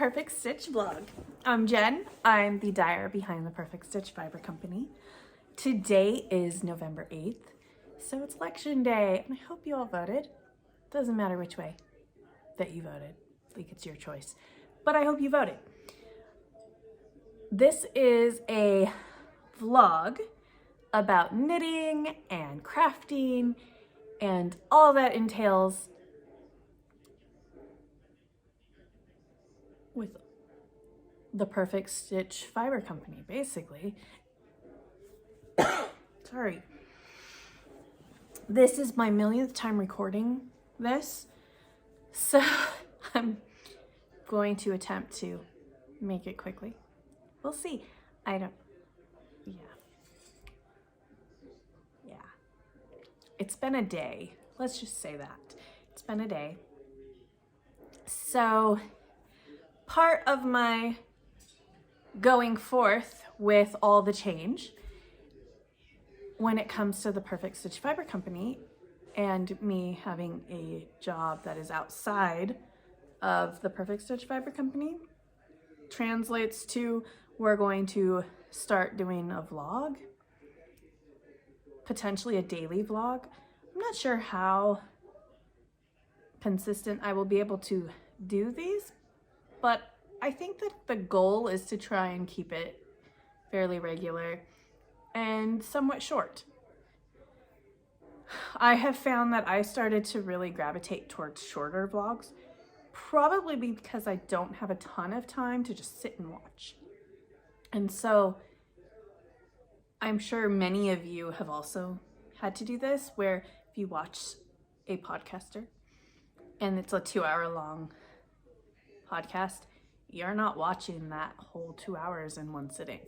Perfect Stitch vlog. I'm Jen. I'm the dyer behind the Perfect Stitch Fiber Company. Today is November 8th, so it's election day, and I hope you all voted. Doesn't matter which way that you voted. Like, it's your choice. But I hope you voted. This is a vlog about knitting and crafting and all that entails with the Perfect Stitch Fiber Company, basically. Sorry. This is my millionth time recording this, so I'm going to attempt to make it quickly. We'll see. Yeah. It's been a day. Let's just say that. It's been a day. So part of my going forth with all the change when it comes to the Perfect Stitch Fiber Company and me having a job that is outside of the Perfect Stitch Fiber Company translates to we're going to start doing a vlog, potentially a daily vlog. I'm not sure how consistent I will be able to do these, but I think that the goal is to try and keep it fairly regular and somewhat short. I have found that I started to really gravitate towards shorter vlogs, probably because I don't have a ton of time to just sit and watch. And so I'm sure many of you have also had to do this, where if you watch a podcaster and it's a 2-hour long podcast, you're not watching that whole 2 hours in one sitting.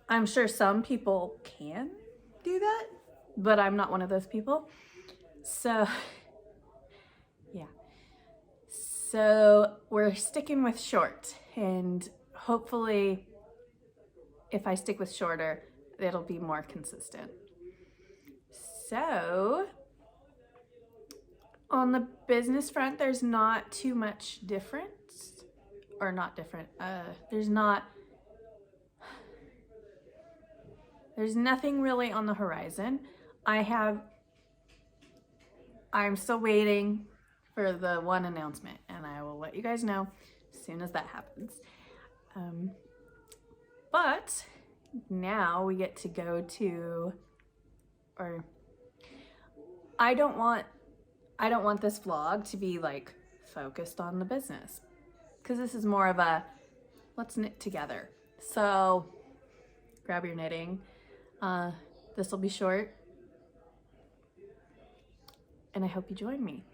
I'm sure some people can do that, but I'm not one of those people. So, yeah. So we're sticking with short, and hopefully if I stick with shorter, it'll be more consistent. So on the business front, there's not too much difference, or not different. There's nothing really on the horizon. I'm still waiting for the one announcement, and I will let you guys know as soon as that happens. But now we get to go to, or I don't want this vlog to be like focused on the business, because this is more of a let's knit together. So grab your knitting. This will be short, and I hope you join me.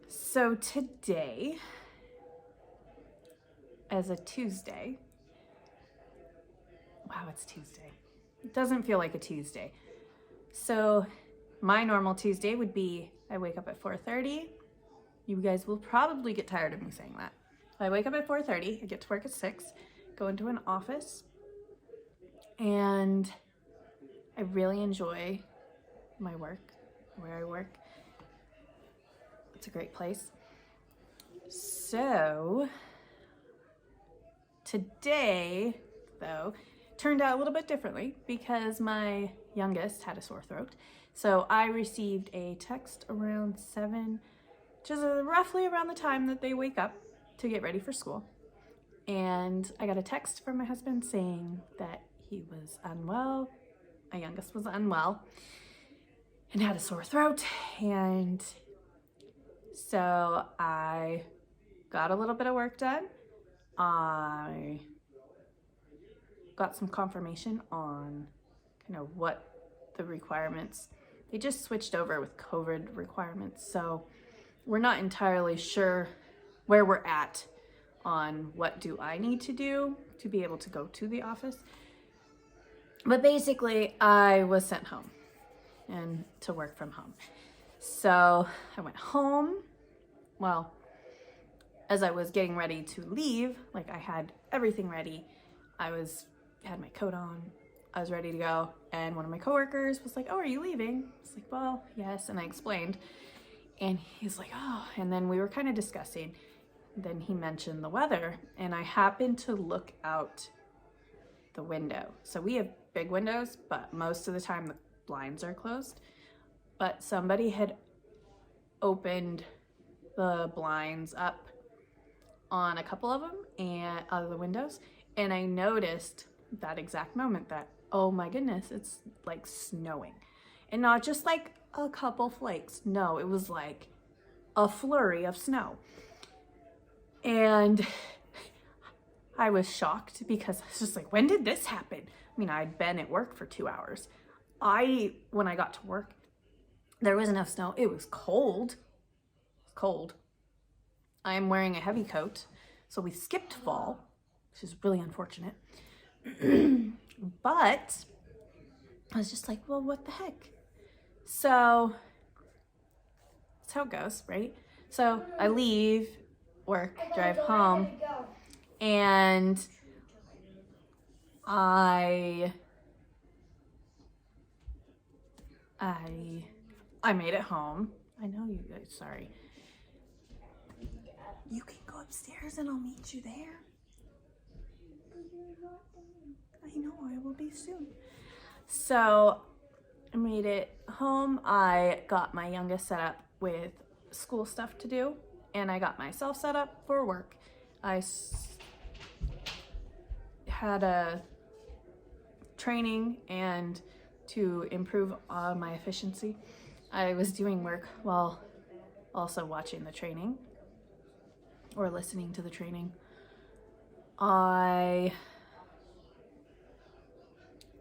So today, as a Tuesday, wow, it's Tuesday. It doesn't feel like a Tuesday. So my normal Tuesday would be I wake up at 4:30. You guys will probably get tired of me saying that. I wake up at 4:30, I get to work at 6, go into an office, and I really enjoy my work, where I work. It's a great place. So today, though, turned out a little bit differently because my youngest had a sore throat. So I received a text around 7, which is roughly around the time that they wake up to get ready for school. And I got a text from my husband saying that he was unwell. My youngest was unwell and had a sore throat. And so I got a little bit of work done. I got some confirmation on kind of what the requirements, they just switched over with COVID requirements. So we're not entirely sure where we're at on what do I need to do to be able to go to the office. But basically I was sent home and to work from home. So I went home. Well, as I was getting ready to leave, like I had everything ready. Had my coat on, I was ready to go. And one of my coworkers was like, "Oh, are you leaving?" I was like, "Well, yes." And I explained. And he's like, oh, and then we were kind of discussing. Then he mentioned the weather, and I happened to look out the window. So we have big windows, but most of the time the blinds are closed. But somebody had opened the blinds up on a couple of them and out of the windows, and I noticed that exact moment that, oh my goodness, it's like snowing. And not just like a couple flakes. No, it was like a flurry of snow. And I was shocked because I was just like, when did this happen? I mean, I'd been at work for 2 hours. When I got to work, there was enough snow. It was cold. Cold. I'm wearing a heavy coat, so we skipped fall, which is really unfortunate. But I was just like, well, what the heck? So that's how it goes, right? So I leave work, drive home, and I made it home. I know you guys, sorry. You can go upstairs and I'll meet you there. I know, I will be soon. So I made it home. I got my youngest set up with school stuff to do, and I got myself set up for work. I had a training, and to improve my efficiency, I was doing work while also watching the training or listening to the training. I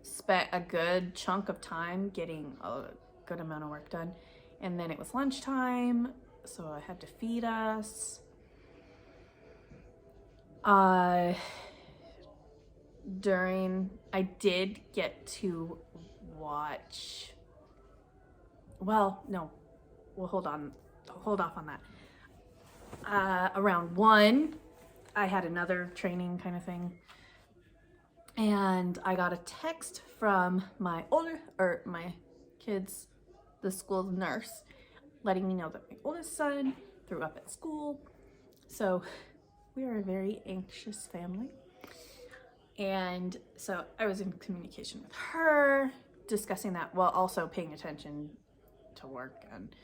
spent a good chunk of time getting a good amount of work done, and then it was lunchtime, so I had to feed us. I did get to watch, hold off on that. Around 1, I had another training kind of thing, and I got a text from my kids, the school nurse, letting me know that my oldest son threw up at school. So we are a very anxious family. And so I was in communication with her, discussing that while also paying attention to work. And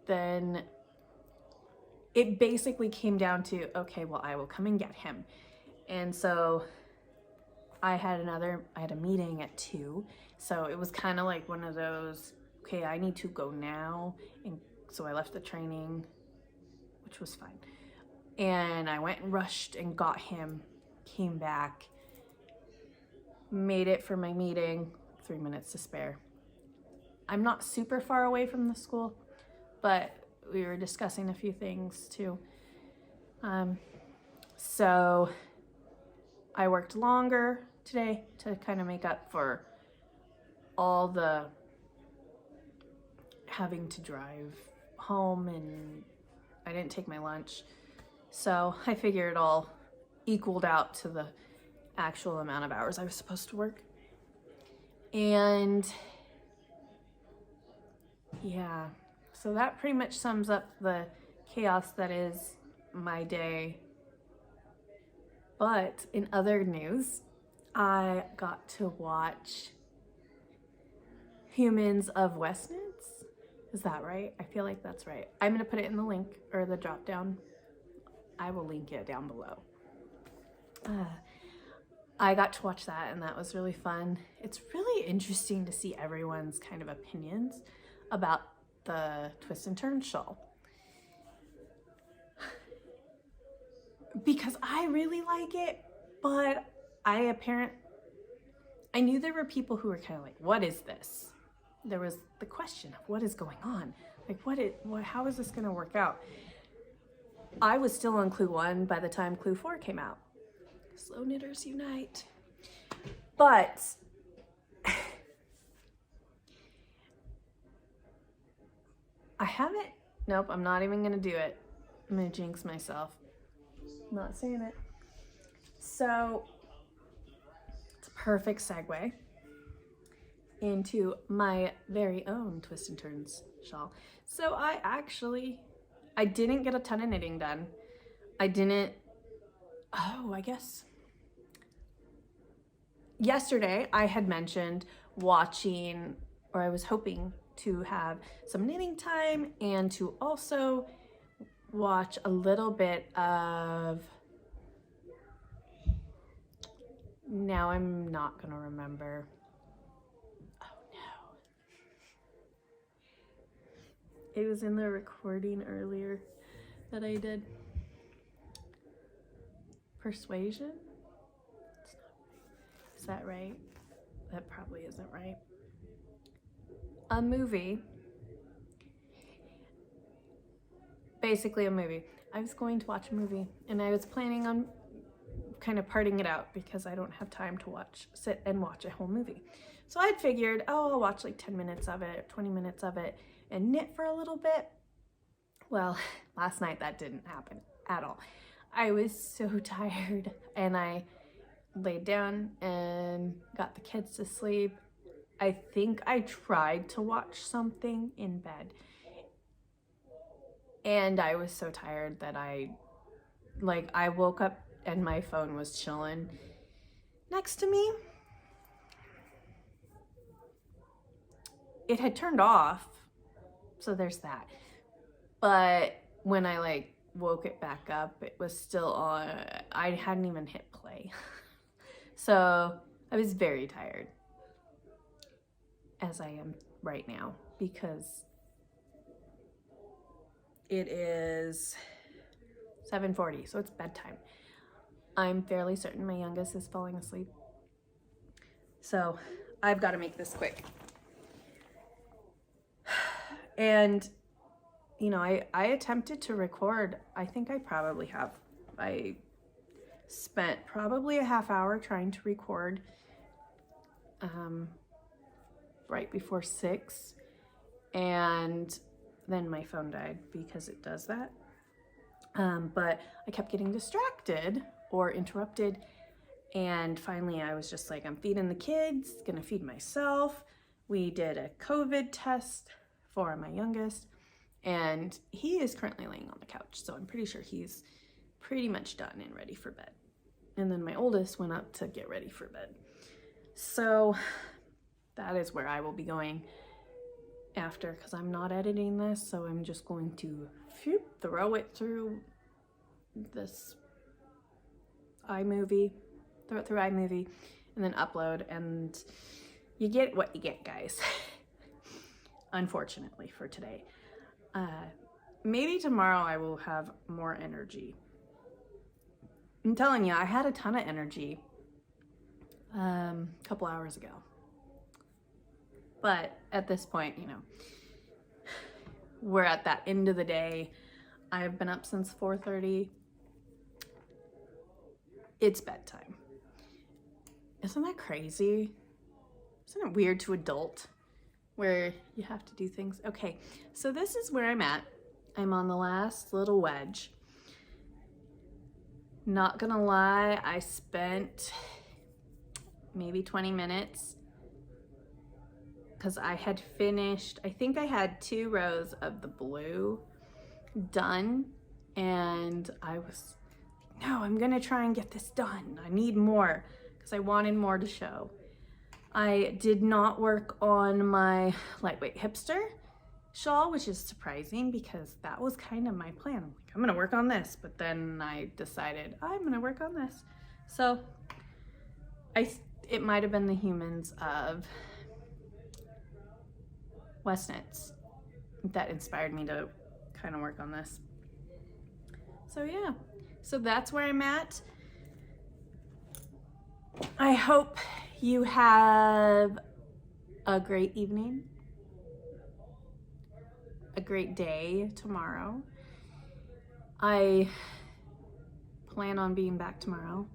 then it basically came down to, okay, well, I will come and get him. And so I had a meeting at 2. So it was kind of like one of those, okay, I need to go now. And so I left the training, which was fine. And I went and rushed and got him, came back, made it for my meeting, 3 minutes to spare. I'm not super far away from the school, but we were discussing a few things too. So I worked longer today to kind of make up for all the having to drive home, and I didn't take my lunch. So I figure it all equaled out to the actual amount of hours I was supposed to work. And yeah, so that pretty much sums up the chaos that is my day. But in other news, I got to watch Humans of Westminster. Is that right? I feel like that's right. I'm gonna put it in the link or the drop down. I will link it down below. I got to watch that, and that was really fun. It's really interesting to see everyone's kind of opinions about the Twist and Turn show. Because I really like it, but I knew there were people who were kind of like, what is this? There was the question of what is going on? Like, how is this gonna work out? I was still on Clue 1 by the time Clue 4 came out. Slow knitters unite. But I'm not even gonna do it. I'm gonna jinx myself. I'm not saying it. So it's a perfect segue into my very own Twist and Turns shawl. So I didn't get a ton of knitting done. I guess yesterday I had mentioned watching, or I was hoping to have some knitting time and to also watch a little bit of, now I'm not gonna remember. Oh no. It was in the recording earlier that I did. Persuasion? It's not right. Is that right? That probably isn't right. A movie. Basically a movie. I was going to watch a movie and I was planning on kind of parting it out because I don't have time to sit and watch a whole movie. So I'd figured, oh, I'll watch like 10 minutes of it, 20 minutes of it, and knit for a little bit. Well, last night that didn't happen at all. I was so tired and I laid down and got the kids to sleep. I think I tried to watch something in bed and I was so tired that I woke up and my phone was chilling next to me. It had turned off, so there's that. But when I woke it back up, it was still on. I hadn't even hit play. So I was very tired, as I am right now, because it is 7:40, so it's bedtime. I'm fairly certain my youngest is falling asleep. So I've got to make this quick. And, you know, I attempted to record. I think I probably have. I spent probably a half hour trying to record right before 6. And then my phone died because it does that. But I kept getting distracted or interrupted. And finally I was just like, I'm feeding the kids, gonna feed myself. We did a COVID test for my youngest and he is currently laying on the couch. So I'm pretty sure he's pretty much done and ready for bed. And then my oldest went up to get ready for bed. So that is where I will be going after, because I'm not editing this. So I'm just going to throw it through this iMovie, and then upload, and you get what you get, guys. Unfortunately for today. Maybe tomorrow I will have more energy. I'm telling you, I had a ton of energy a couple hours ago. But at this point, you know, we're at that end of the day. I've been up since 4:30. It's bedtime. Isn't that crazy? Isn't it weird to adult where you have to do things? Okay, so this is where I'm at. I'm on the last little wedge. Not gonna lie, I spent maybe 20 minutes because I had finished, I think I had 2 rows of the blue done, and I was, no, I'm gonna try and get this done. I need more because I wanted more to show. I did not work on my lightweight hipster shawl, which is surprising because that was kind of my plan. I'm like, I'm gonna work on this, but then I decided I'm gonna work on this. So it might have been the humans of West Knits that inspired me to kind of work on this. So yeah, so that's where I'm at. I hope you have a great evening, a great day tomorrow. I plan on being back tomorrow.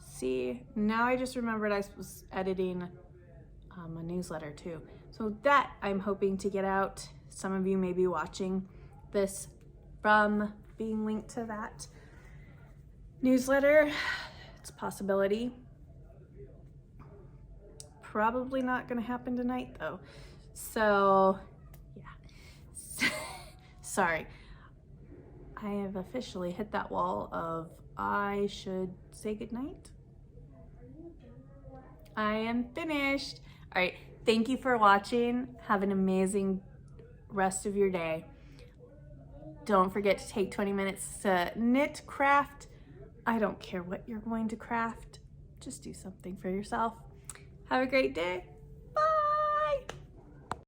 See, now I just remembered I was editing a newsletter too. So that I'm hoping to get out. Some of you may be watching this from being linked to that newsletter. It's a possibility. probably not gonna happen tonight though. So yeah, sorry. I have officially hit that wall of I should say goodnight. I am finished. All right, thank you for watching. Have an amazing rest of your day. Don't forget to take 20 minutes to knit, craft. I don't care what you're going to craft. Just do something for yourself. Have a great day.